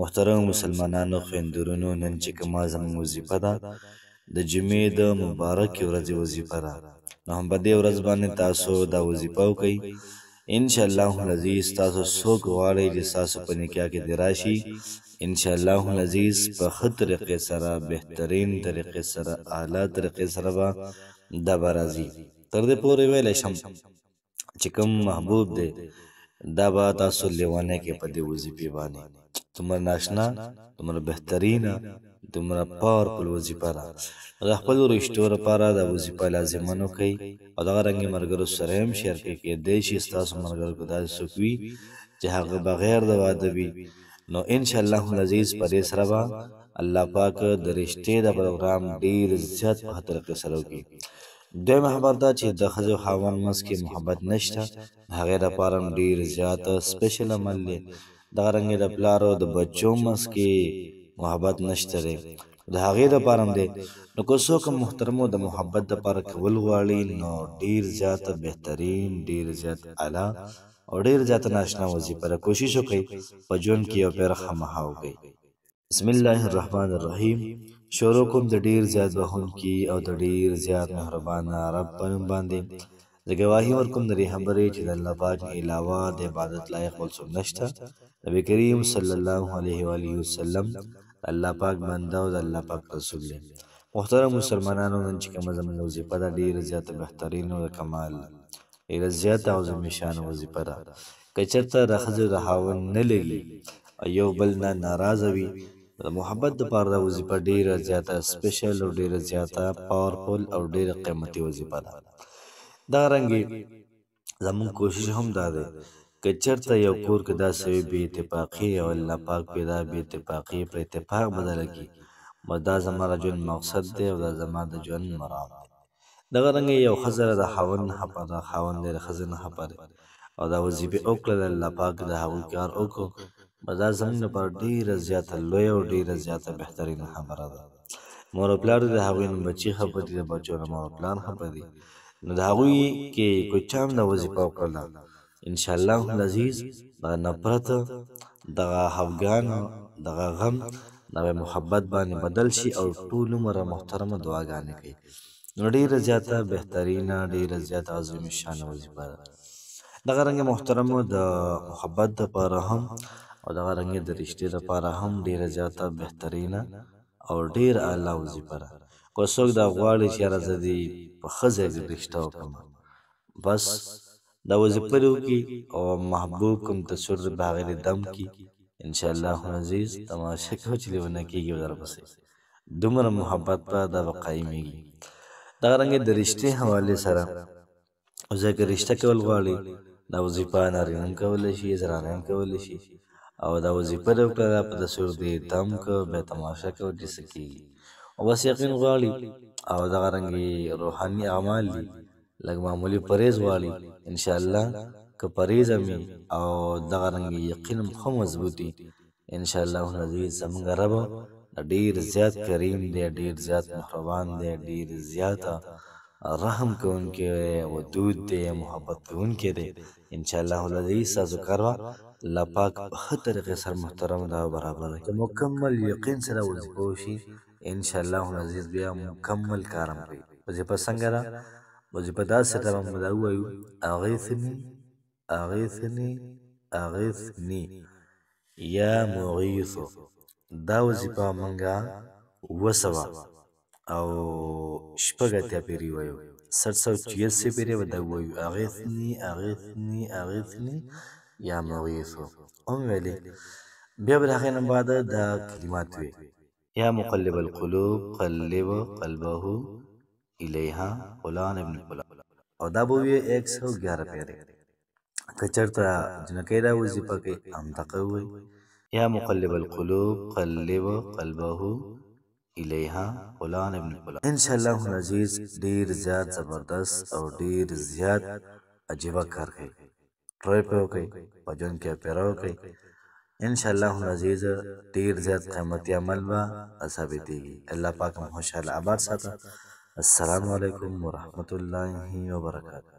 محترم مسلمانانو خویندورونو، نن چې کومه زموږ وظیفه ده د جمعې د مبارکې ورځې وظیفه ده، نو هم په دې ورځ باندې تاسو دا وظیفه وکئ. انشاءالله العزیز تاسو څوک غواړئ چې ستاسو په نکاح کې دې راشي، انشاءالله العزیز په ښه طریقې سره، بهترین طریقې سره، اعلی طریقې سره به دا به راځي. تر دې پورې ویلی شم چې کوم محبوب دی دا به تاسو لیونی کې په دې وظیفې باندې. دومره ناشنا، دومره بهترینه، دومره پاورفل وظیفه ده. د خپلو رشتو لپاره دا وظیفه لازمن وکئ او دغه رنګې ملګرو سره هم شیر کړئ. کیدای شي ستاسو ملګرو کې داسې څوک وي چې هغه بغیر د واده وي، نو انشاءالله العزیز په دې سره به الله پاک د رشتې د پروګرام ډېر زیات په ښه طریقې سره وکړي. دویمه خبر دا چې د ښځې او خاوند منځ کې محبت نشته، د هغې دپاره هم ډېر زیات سپیشل عمل دی. دغه رنګې د پلار او د بچو منځ کې محبت نشته دی، د هغې دپاره هم دی. نو که څوک هم محترمو د محبت دپاره کول غواړي، نو ډېر زیات بهترین، ډېر زیات اعلی او ډېر زیات ناشنا وظیفه ده. کوشش وکئ په ژوند کې یو پیر خامخا وکئ. بسم الله الرحمن الرحیم. شروع کوم د ډېر زیات بخښونکي او د ډېر زیات مهربانه رب په نوم باندې. زه ګواهي ورکوم د دې خبرې چې د الله پاک نه علاوه د عبادت لایق بل څوک نشته. نبي کریم صلی الله علیه و آله وسلم د الله پاک بنده او د الله پاک رسول دی. محترم مسلمانانو، نن چې کومه زموږ وظیفه ده ډېره زیاته بهترین او د کمال ډېره زیاته او زمیشانه وظیفه ده. که چېرته د ښځې د خاوند نه لګي او یو بل نه ناراضه وي، د محبت دپاره دا وظیفه ډېره زیاته سپیشل او ډېره زیاته پاورفل او ډېره قیمتي وظیفه ده. دغه رنګې زموږ کوشش هم دا دی که چېرته یو کور کې داسې وي بې اتفاقي او الله پاک پې دا بې اتفاقي په اتفاق بدله کړي، بس دا زما د ژوند مقصد دی او دا زما د ژوند مرام دی. دغه رنګې یو ښځه د خاوند نه خفه ده، خاوند دی د ښځې نه خفه دی او دا وظیفې وکړله، الله پاک د هغوی کار وکړو، بس دا زموږ لپاره ډېره زیاته لویه او ډېره زیاته بهترینه خبره ده. مور او پلار د هغوی نه بچي خفه دي، د بچو نه مور او پلار خفه دي، نو د هغوی کې که چا هم دا وظیفه وکړله، انشاءالله العزیز دغه نفرت، دغه خفګان، دغه غم دغه محبت باندې بدل شي او ټول عمر محترمه دعاګانې کوي. نو ډېره زیاته بهترینه، ډېره زیاته عظیم شانه وظیفه ده. دغه رنګې محترمو د محبت دپاره هم او دغه رنګې د رشتې دپاره هم ډېره زیاته بهترینه او ډېر اعلی وظیفه ده. که څوک دا غواړي چې یاره زه دې په ښه ځای کې رشته وکړم، بس دا وظیفه دې وکړي او محبوب کوم تصویر دې په هغې دې دم کړي، انشاءالله العزیز تماشه کوه چې لیونی کېږي درپسې، دومره محبت به دا به قایمېږي. دغه رنګې د رشتې حوالې سره ځای که رشته کول غواړي، دا وظیفه نارینه هم کولی شي، زنانه هم کولی شي او دا وظیفه دې وکړه، په تصویر دې دم که، بیا تماشه کوه چې څه کېږي. او بس یقین غواړي او دغه رنګې روحاني اعمال دي، لږ معمولي پرهیز غواړي، انشاءالله که پرهیز هم او دغه رنګې یقین هم ښه مضبوط وي، انشاءالله العزیز زموږ رب ډېر زیات کریم دی، ډېر زیات مهربان دی، ډېر زیاته رحم کوونکی دی، ودود دی، محبت کوونکی دی. انشاءالله العزیز ستاسو کار به الله پاک په ښه طریقې سره محترم دا برابره کړي. مکمل یقین سره وظیفه وشي، انشاءالله العزیز بیا مکمل کار هم کوي. وظیفه څنګه ده؟ وظیفه داسې ده موږ دا ووایو اغیثني اغیثني اغیثني یا مغیثو. دا وظیفه موږه 200 او شپږ اتیا پېرې وایو، 786 پېرې به دا ووایو اغیثني اغیثني اغیثني یا مغیثو هم ویلې. بیا به د هغې نه بعد دا کلمات وي یا مقلب القلوب قلب قلبه الیها فلان ابن فلان، او دا به وي 111 پېرې. که چېرته جنکۍ دا وظیفه کوي همدغه ووایي یا مقلب القلوب قلب قلبه الیها فلان ابن فلان. انشاءالله العزیز ډېر زیات زبردست او ډېر زیات عجیبه کار کوي. ټرای پې وکړئ، په ژوند کې پیره وکړئ، انشاءالله العزیز ډېر زیات قیمتي عمل به ثابتېږي. الله پاک مو خوشحاله آباد ساته. السلام علیکم ورحمة الله وبرکاته.